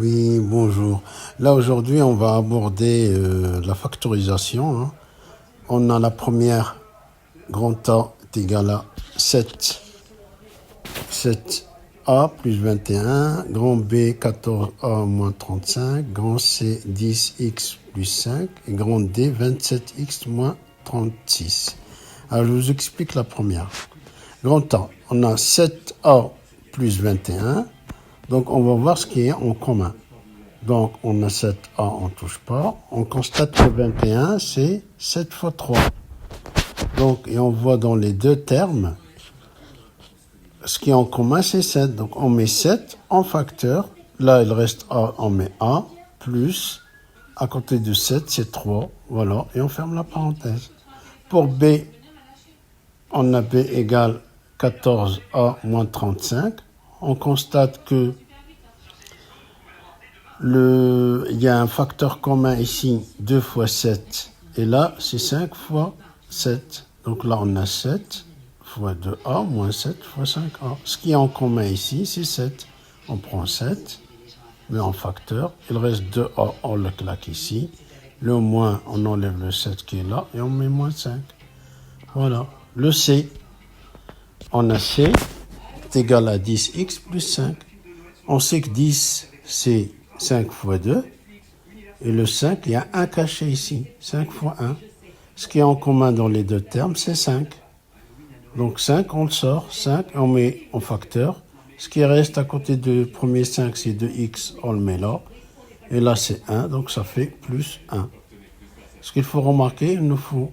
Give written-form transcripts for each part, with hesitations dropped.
Oui, bonjour. Là, aujourd'hui, on va aborder la factorisation, hein. On a la première, grand A est égal à 7, 7A plus 21, grand B 14A moins 35, grand C 10X plus 5 et grand D 27X moins 36. Alors, je vous explique la première. Grand A, on a 7A plus 21, donc on va voir ce qui est en commun. Donc, on a 7A, on ne touche pas. On constate que 21, c'est 7 fois 3. Donc, et on voit dans les deux termes, ce qui est en commun, c'est 7. Donc, on met 7 en facteur. Là, il reste A, on met A, plus, à côté de 7, c'est 3. Voilà, et on ferme la parenthèse. Pour B, on a B égale 14A moins 35. On constate que il y a un facteur commun ici, 2 fois 7. Et là, c'est 5 fois 7. Donc là, on a 7 fois 2A moins 7 fois 5A. Ce qui est en commun ici, c'est 7. On prend 7, mais en facteur. Il reste 2A, on le claque ici. Le moins, on enlève le 7 qui est là et on met moins 5. Voilà. Le C, on a C est égal à 10x plus 5. On sait que 10, c'est 5 fois 2. Et le 5, il y a un caché ici. 5 fois 1. Ce qui est en commun dans les deux termes, c'est 5. Donc 5, on le sort. 5, on met en facteur. Ce qui reste à côté du premier 5, c'est 2x, on le met là. Et là, c'est 1, donc ça fait plus 1. Ce qu'il faut remarquer, il ne faut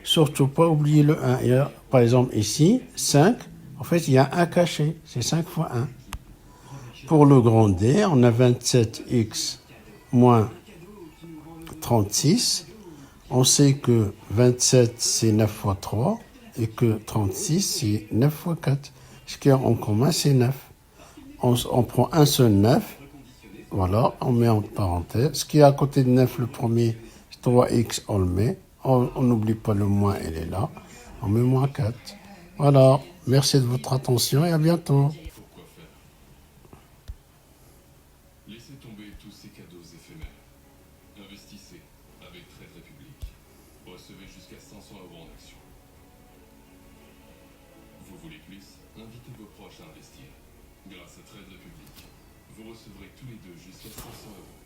surtout pas oublier le 1. Il y a, par exemple, ici, 5. En fait, il y a un caché. C'est 5 fois 1. Pour le grand D, on a 27x moins 36. On sait que 27, c'est 9 fois 3 et que 36, c'est 9 fois 4. Ce qu'il y a en commun, c'est 9. On prend un seul 9. Voilà, on met en parenthèse. Ce qui est à côté de 9, le premier, c'est 3x, on le met. On n'oublie pas le moins, il est là. On met moins 4. Voilà, merci de votre attention et à bientôt. Laissez tomber tous ces cadeaux éphémères. Investissez avec Trade République. Recevez jusqu'à 500 euros en actions. Vous voulez plus? Invitez vos proches à investir. Grâce à Trade République, vous recevrez tous les deux jusqu'à 500 euros.